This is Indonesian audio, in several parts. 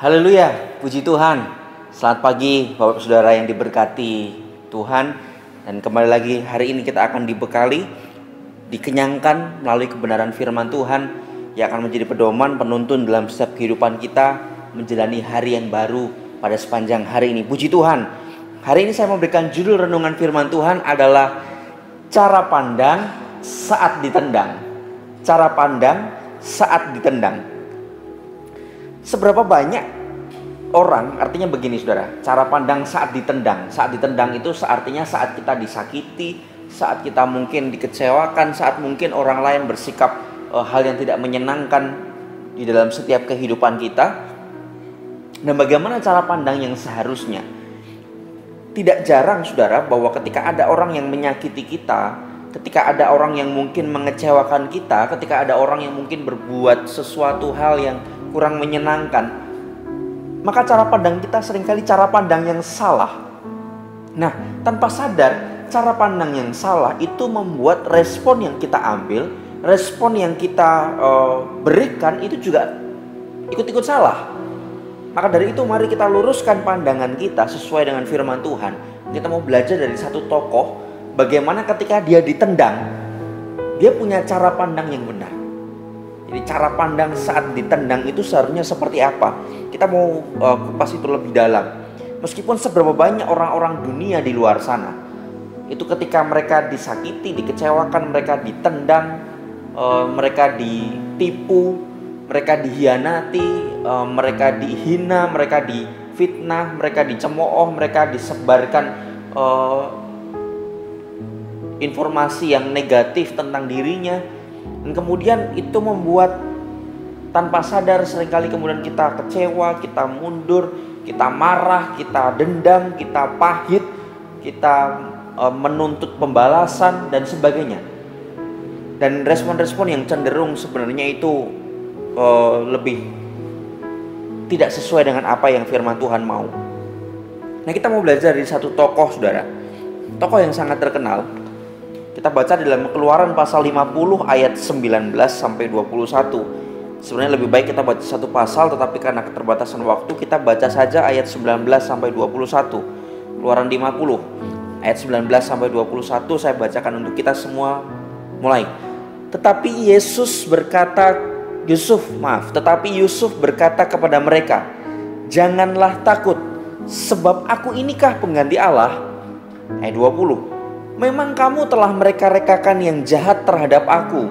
Haleluya, puji Tuhan. Selamat pagi Bapak Saudara yang diberkati Tuhan. Dan kembali lagi hari ini kita akan dibekali, dikenyangkan melalui kebenaran firman Tuhan yang akan menjadi pedoman penuntun dalam setiap kehidupan kita menjalani hari yang baru pada sepanjang hari ini. Puji Tuhan. Hari ini saya memberikan judul renungan firman Tuhan adalah cara pandang saat ditendang. Cara pandang saat ditendang. Seberapa banyak orang, artinya begini saudara, cara pandang saat ditendang. Saat ditendang itu artinya saat kita disakiti, saat kita mungkin dikecewakan, saat mungkin orang lain bersikap hal yang tidak menyenangkan di dalam setiap kehidupan kita. Dan bagaimana cara pandang yang seharusnya? Tidak jarang saudara bahwa ketika ada orang yang menyakiti kita, ketika ada orang yang mungkin mengecewakan kita, ketika ada orang yang mungkin berbuat sesuatu hal yang kurang menyenangkan, maka cara pandang kita seringkali cara pandang yang salah. Nah, tanpa sadar, cara pandang yang salah itu membuat respon yang kita ambil, respon yang kita berikan itu juga ikut-ikut salah. Maka dari itu mari kita luruskan pandangan kita sesuai dengan firman Tuhan. Kita mau belajar dari satu tokoh, bagaimana ketika dia ditendang, dia punya cara pandang yang benar. Jadi cara pandang saat ditendang itu seharusnya seperti apa? Kita mau kupas itu lebih dalam. Meskipun seberapa banyak orang-orang dunia di luar sana, itu ketika mereka disakiti, dikecewakan, mereka ditendang, mereka ditipu, mereka dihianati, mereka dihina, mereka difitnah, mereka dicemooh, mereka disebarkan informasi yang negatif tentang dirinya. Dan kemudian itu membuat tanpa sadar seringkali kemudian kita kecewa, kita mundur, kita marah, kita dendam, kita pahit, kita menuntut pembalasan dan sebagainya. Dan respon-respon yang cenderung sebenarnya itu lebih tidak sesuai dengan apa yang firman Tuhan mau. Nah, kita mau belajar dari satu tokoh saudara, tokoh yang sangat terkenal. Kita baca di dalam Keluaran pasal 50 ayat 19 sampai 21. Sebenarnya lebih baik kita baca satu pasal, tetapi karena keterbatasan waktu kita baca saja ayat 19 sampai 21. Keluaran 50 ayat 19 sampai 21 saya bacakan untuk kita semua. Mulai. Tetapi Yusuf berkata kepada mereka, "Janganlah takut, sebab aku inikah pengganti Allah." Ayat 20. "Memang kamu telah mereka-rekakan yang jahat terhadap aku,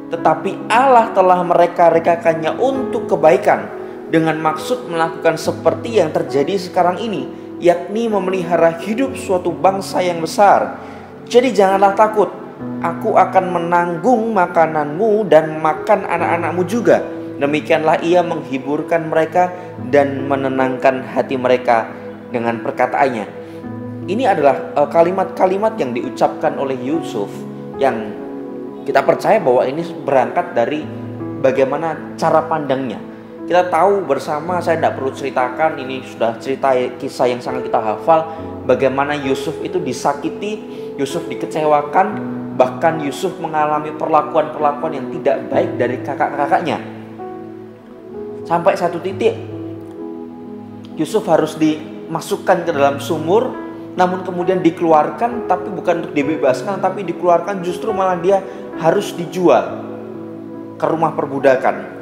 tetapi Allah telah mereka-rekakannya untuk kebaikan, dengan maksud melakukan seperti yang terjadi sekarang ini, yakni memelihara hidup suatu bangsa yang besar. Jadi janganlah takut, aku akan menanggung makananmu dan makan anak-anakmu juga." Demikianlah ia menghiburkan mereka dan menenangkan hati mereka dengan perkataannya. Ini adalah kalimat-kalimat yang diucapkan oleh Yusuf yang kita percaya bahwa ini berangkat dari bagaimana cara pandangnya. Kita tahu bersama, saya tidak perlu ceritakan, ini sudah cerita kisah yang sangat kita hafal, bagaimana Yusuf itu disakiti, Yusuf dikecewakan, bahkan Yusuf mengalami perlakuan-perlakuan yang tidak baik dari kakak-kakaknya. Sampai satu titik Yusuf harus dimasukkan ke dalam sumur, namun kemudian dikeluarkan, tapi bukan untuk dibebaskan, tapi dikeluarkan justru malah dia harus dijual ke rumah perbudakan.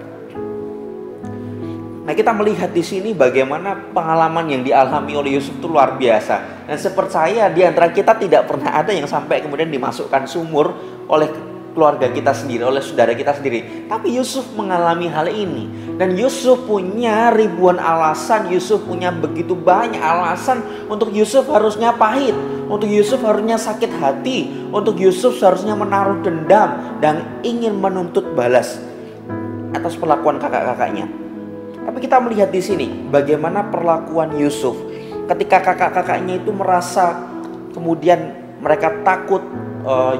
Nah, kita melihat di sini bagaimana pengalaman yang dialami oleh Yusuf itu luar biasa. Dan saya percaya di antara kita tidak pernah ada yang sampai kemudian dimasukkan sumur oleh keluarga kita sendiri, oleh saudara kita sendiri. Tapi Yusuf mengalami hal ini. Dan Yusuf punya ribuan alasan, Yusuf punya begitu banyak alasan untuk Yusuf harusnya pahit, untuk Yusuf harusnya sakit hati, untuk Yusuf seharusnya menaruh dendam dan ingin menuntut balas atas perlakuan kakak-kakaknya. Tapi kita melihat di sini bagaimana perlakuan Yusuf ketika kakak-kakaknya itu merasa kemudian mereka takut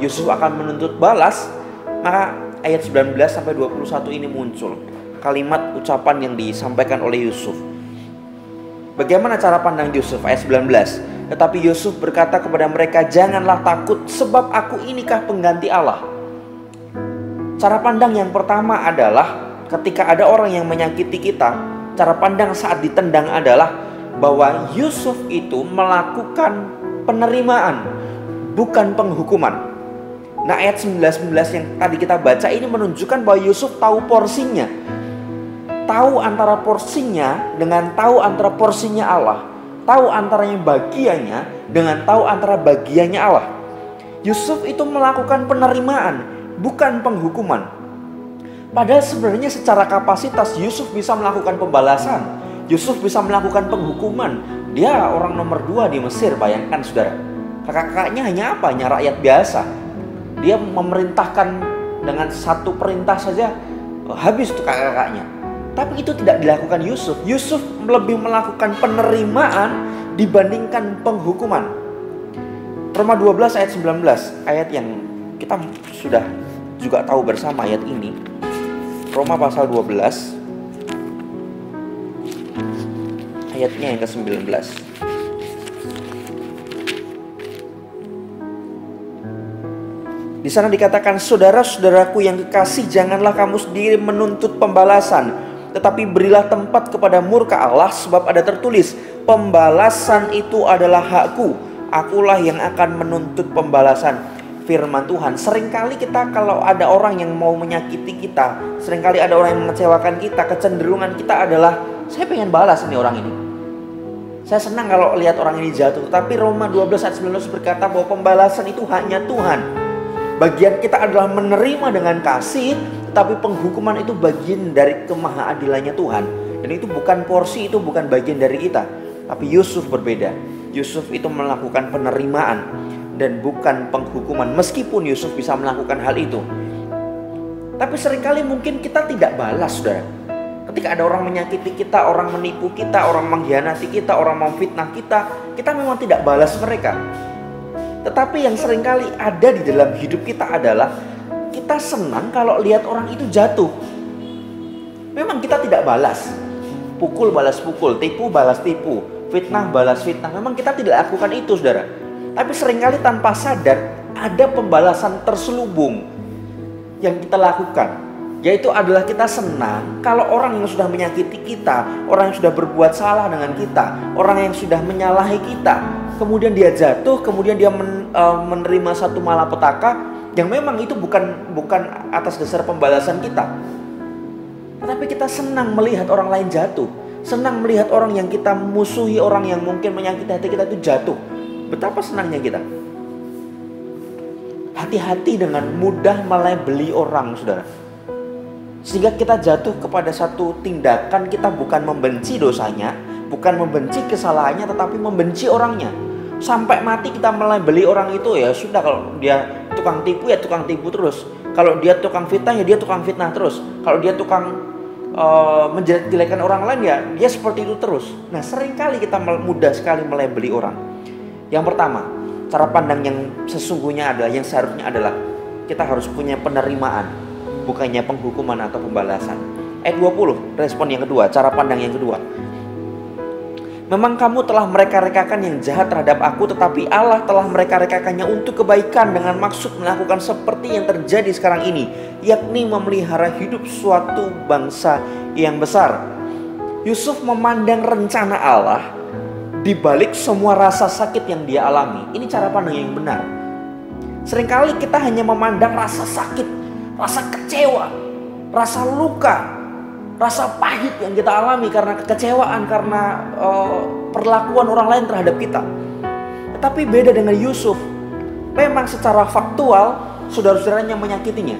Yusuf akan menuntut balas, maka ayat 19 sampai 21 ini muncul kalimat ucapan yang disampaikan oleh Yusuf. Bagaimana cara pandang Yusuf? Ayat 19. Tetapi Yusuf berkata kepada mereka, "Janganlah takut, sebab aku inikah pengganti Allah." Cara pandang yang pertama adalah ketika ada orang yang menyakiti kita, cara pandang saat ditendang adalah bahwa Yusuf itu melakukan penerimaan, bukan penghukuman. Nah, ayat 19 yang tadi kita baca ini menunjukkan bahwa Yusuf tahu porsinya. Tahu antara porsinya dengan tahu antara porsinya Allah. Tahu antara yang bagiannya dengan tahu antara bagiannya Allah. Yusuf itu melakukan penerimaan, bukan penghukuman. Padahal sebenarnya secara kapasitas Yusuf bisa melakukan pembalasan. Yusuf bisa melakukan penghukuman. Dia orang nomor 2 di Mesir, bayangkan saudara. Kakak-kakaknya hanya apa? Hanya rakyat biasa. Dia memerintahkan dengan satu perintah saja habis tuh kakak-kakaknya. Tapi itu tidak dilakukan Yusuf. Yusuf lebih melakukan penerimaan dibandingkan penghukuman. Roma 12 ayat 19, ayat yang kita sudah juga tahu bersama ayat ini. Roma pasal 12 ayatnya yang ke-19. Di sana dikatakan, saudara-saudaraku yang kekasih, janganlah kamu sendiri menuntut pembalasan, tetapi berilah tempat kepada murka Allah, sebab ada tertulis, pembalasan itu adalah hakku, akulah yang akan menuntut pembalasan. Firman Tuhan. Seringkali kita kalau ada orang yang mau menyakiti kita, seringkali ada orang yang mengecewakan kita, kecenderungan kita adalah, saya pengen balas ini orang ini. Saya senang kalau lihat orang ini jatuh. Tapi Roma 12 ayat 19 berkata bahwa pembalasan itu haknya Tuhan. Bagian kita adalah menerima dengan kasih, tetapi penghukuman itu bagian dari kemahaadilannya Tuhan. Dan itu bukan porsi, itu bukan bagian dari kita. Tapi Yusuf berbeda. Yusuf itu melakukan penerimaan dan bukan penghukuman. Meskipun Yusuf bisa melakukan hal itu, tapi seringkali mungkin kita tidak balas, saudara. Ketika ada orang menyakiti kita, orang menipu kita, orang mengkhianati kita, orang memfitnah kita, kita memang tidak balas mereka. Tetapi yang seringkali ada di dalam hidup kita adalah kita senang kalau lihat orang itu jatuh. Memang kita tidak balas. Pukul balas pukul, tipu balas tipu, fitnah balas fitnah. Memang kita tidak lakukan itu, saudara. Tapi seringkali tanpa sadar ada pembalasan terselubung yang kita lakukan. Yaitu adalah kita senang kalau orang yang sudah menyakiti kita, orang yang sudah berbuat salah dengan kita, orang yang sudah menyalahi kita, kemudian dia jatuh, kemudian dia menerima satu malapetaka yang memang itu bukan atas dasar pembalasan kita. Tetapi kita senang melihat orang lain jatuh, senang melihat orang yang kita musuhi, orang yang mungkin menyakiti hati kita itu jatuh. Betapa senangnya kita. Hati-hati dengan mudah melabeli orang, saudara. Sehingga kita jatuh kepada satu tindakan, kita bukan membenci dosanya, bukan membenci kesalahannya, tetapi membenci orangnya. Sampai mati kita melabeli orang itu, ya sudah, kalau dia tukang tipu ya tukang tipu terus. Kalau dia tukang fitnah ya dia tukang fitnah terus. Kalau dia tukang menjelek-jelekan orang lain ya dia seperti itu terus. Nah, seringkali kita mudah sekali melabeli orang. Yang pertama, cara pandang yang sesungguhnya adalah, yang seharusnya adalah kita harus punya penerimaan, bukannya penghukuman atau pembalasan. Ayat 20, respon yang kedua, cara pandang yang kedua. Memang kamu telah mereka-rekakan yang jahat terhadap aku, tetapi Allah telah mereka-rekakannya untuk kebaikan dengan maksud melakukan seperti yang terjadi sekarang ini, yakni memelihara hidup suatu bangsa yang besar. Yusuf memandang rencana Allah di balik semua rasa sakit yang dia alami. Ini cara pandang yang benar. Seringkali kita hanya memandang rasa sakit, rasa kecewa, rasa luka, rasa pahit yang kita alami karena kekecewaan, karena perlakuan orang lain terhadap kita. Tetapi beda dengan Yusuf. Memang secara faktual saudara-saudaranya menyakitinya,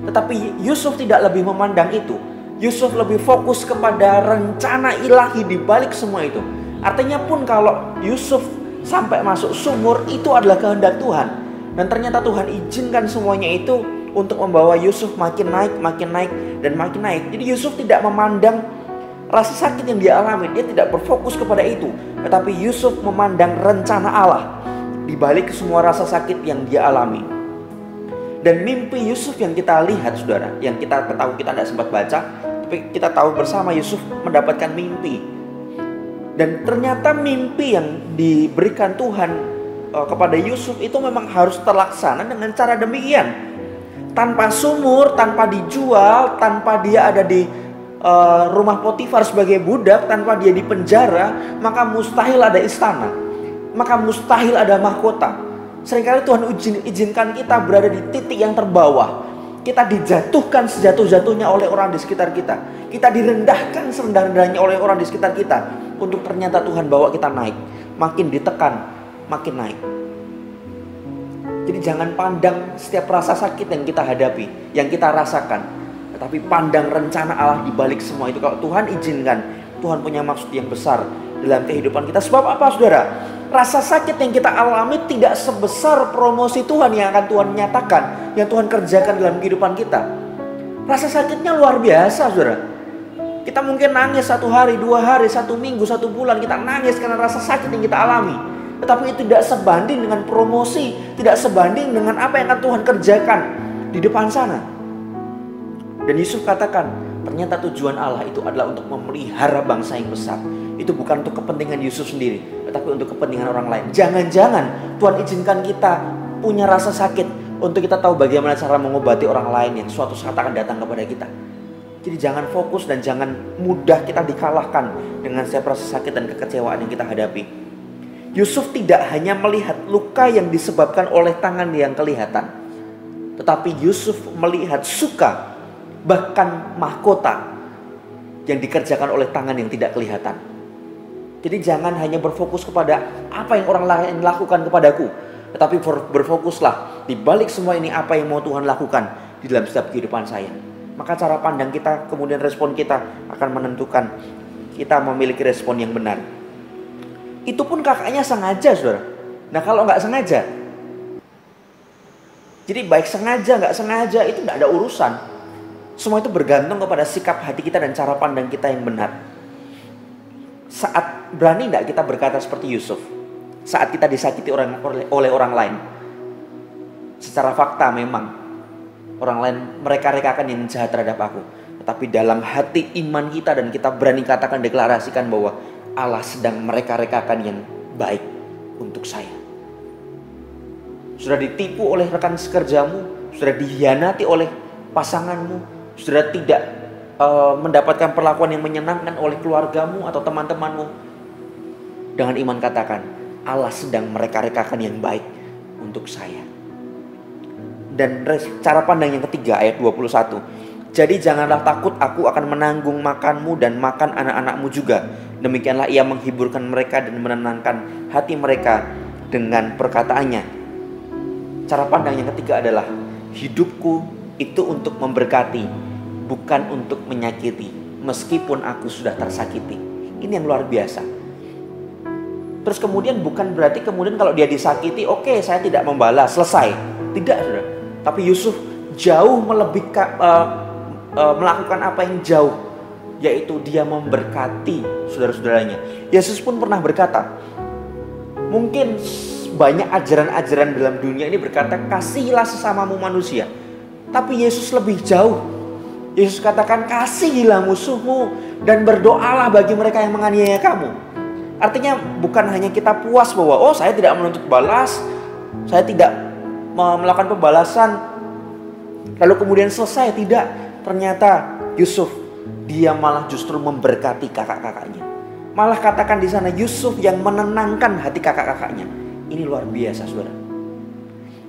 tetapi Yusuf tidak lebih memandang itu. Yusuf lebih fokus kepada rencana ilahi di balik semua itu. Artinya pun kalau Yusuf sampai masuk sumur, itu adalah kehendak Tuhan. Dan ternyata Tuhan izinkan semuanya itu untuk membawa Yusuf makin naik, dan makin naik. Jadi Yusuf tidak memandang rasa sakit yang dia alami. Dia tidak berfokus kepada itu. Tetapi Yusuf memandang rencana Allah di balik semua rasa sakit yang dia alami. Dan mimpi Yusuf yang kita lihat, saudara, yang kita tahu, kita tidak sempat baca, tapi kita tahu bersama Yusuf mendapatkan mimpi. Dan ternyata mimpi yang diberikan Tuhan kepada Yusuf itu memang harus terlaksana dengan cara demikian. Tanpa sumur, tanpa dijual, tanpa dia ada di rumah Potifar sebagai budak, tanpa dia dipenjara, maka mustahil ada istana, maka mustahil ada mahkota. Seringkali Tuhan izinkan kita berada di titik yang terbawah. Kita dijatuhkan sejatuh-jatuhnya oleh orang di sekitar kita. Kita direndahkan serendah-rendahnya oleh orang di sekitar kita. Untuk ternyata Tuhan bawa kita naik. Makin ditekan, makin naik. Jadi jangan pandang setiap rasa sakit yang kita hadapi, yang kita rasakan, tetapi pandang rencana Allah di balik semua itu. Kalau Tuhan izinkan, Tuhan punya maksud yang besar dalam kehidupan kita. Sebab apa, saudara? Rasa sakit yang kita alami tidak sebesar promosi Tuhan yang akan Tuhan nyatakan, yang Tuhan kerjakan dalam kehidupan kita. Rasa sakitnya luar biasa, saudara. Kita mungkin nangis 1 hari, 2 hari, 1 minggu, 1 bulan. Kita nangis karena rasa sakit yang kita alami. Tetapi itu tidak sebanding dengan promosi, tidak sebanding dengan apa yang akan Tuhan kerjakan di depan sana. Dan Yusuf katakan, ternyata tujuan Allah itu adalah untuk memelihara bangsa yang besar. Itu bukan untuk kepentingan Yusuf sendiri, tetapi untuk kepentingan orang lain. Jangan-jangan Tuhan izinkan kita punya rasa sakit untuk kita tahu bagaimana cara mengobati orang lain yang suatu saat akan datang kepada kita. Jadi jangan fokus dan jangan mudah kita dikalahkan dengan setiap rasa sakit dan kekecewaan yang kita hadapi. Yusuf tidak hanya melihat luka yang disebabkan oleh tangan yang kelihatan, tetapi Yusuf melihat suka, bahkan mahkota yang dikerjakan oleh tangan yang tidak kelihatan. Jadi jangan hanya berfokus kepada apa yang orang lain lakukan kepadaku, tetapi berfokuslah di balik semua ini apa yang mau Tuhan lakukan di dalam setiap kehidupan saya. Maka cara pandang kita, kemudian respon kita akan menentukan kita memiliki respon yang benar. Itu pun kakaknya sengaja, saudara. Nah kalau nggak sengaja, jadi baik sengaja nggak sengaja itu nggak ada urusan. Semua itu bergantung kepada sikap hati kita dan cara pandang kita yang benar. Saat berani nggak kita berkata seperti Yusuf? Saat kita disakiti oleh orang lain, secara fakta memang orang lain mereka rekakan yang jahat terhadap aku. Tetapi dalam hati iman kita dan kita berani katakan, deklarasikan bahwa Allah sedang mereka-rekakan yang baik untuk saya. Sudah ditipu oleh rekan sekerjamu, sudah dihianati oleh pasanganmu, sudah tidak mendapatkan perlakuan yang menyenangkan oleh keluargamu atau teman-temanmu. Dengan iman katakan, Allah sedang mereka-rekakan yang baik untuk saya. Dan cara pandang yang ketiga, ayat 21. Jadi janganlah takut, aku akan menanggung makanmu dan makan anak-anakmu juga. Demikianlah ia menghiburkan mereka dan menenangkan hati mereka dengan perkataannya. Cara pandang yang ketiga adalah, hidupku itu untuk memberkati, bukan untuk menyakiti, meskipun aku sudah tersakiti. Ini yang luar biasa. Terus kemudian bukan berarti kemudian kalau dia disakiti, oke, saya tidak membalas, selesai. Tidak, saudara. Tapi Yusuf jauh melakukan apa yang jauh, yaitu dia memberkati saudara-saudaranya. Yesus pun pernah berkata, mungkin banyak ajaran-ajaran dalam dunia ini berkata, kasihilah sesamamu manusia. Tapi Yesus lebih jauh. Yesus katakan, kasihilah musuhmu dan berdoalah bagi mereka yang menganiaya kamu. Artinya bukan hanya kita puas bahwa, oh saya tidak menuntut balas, saya tidak melakukan pembalasan, lalu kemudian selesai. Tidak. Ternyata Yusuf, dia malah justru memberkati kakak-kakaknya. Malah katakan di sana, Yusuf yang menenangkan hati kakak-kakaknya. Ini luar biasa, saudara.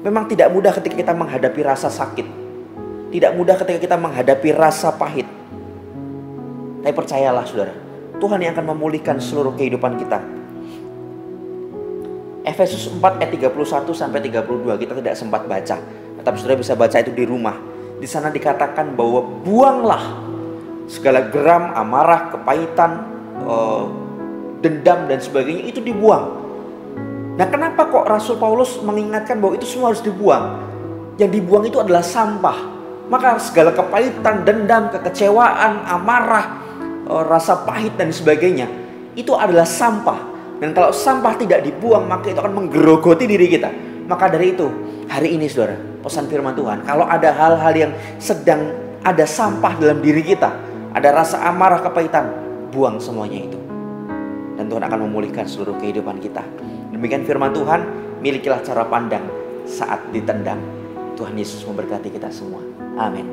Memang tidak mudah ketika kita menghadapi rasa sakit, tidak mudah ketika kita menghadapi rasa pahit. Tapi percayalah, saudara, Tuhan yang akan memulihkan seluruh kehidupan kita. Efesus 4 ayat 31 sampai 32 kita tidak sempat baca, tapi saudara bisa baca itu di rumah. Di sana dikatakan bahwa buanglah segala geram, amarah, kepahitan, dendam dan sebagainya, itu dibuang. Nah, kenapa kok Rasul Paulus mengingatkan bahwa itu semua harus dibuang? Yang dibuang itu adalah sampah. Maka segala kepahitan, dendam, kekecewaan, amarah, rasa pahit dan sebagainya, itu adalah sampah. Dan kalau sampah tidak dibuang, maka itu akan menggerogoti diri kita. Maka dari itu, hari ini saudara, pesan firman Tuhan, kalau ada hal-hal yang sedang ada sampah dalam diri kita, ada rasa amarah, kepahitan, buang semuanya itu. Dan Tuhan akan memulihkan seluruh kehidupan kita. Demikian firman Tuhan, milikilah cara pandang saat ditendang. Tuhan Yesus memberkati kita semua. Amin.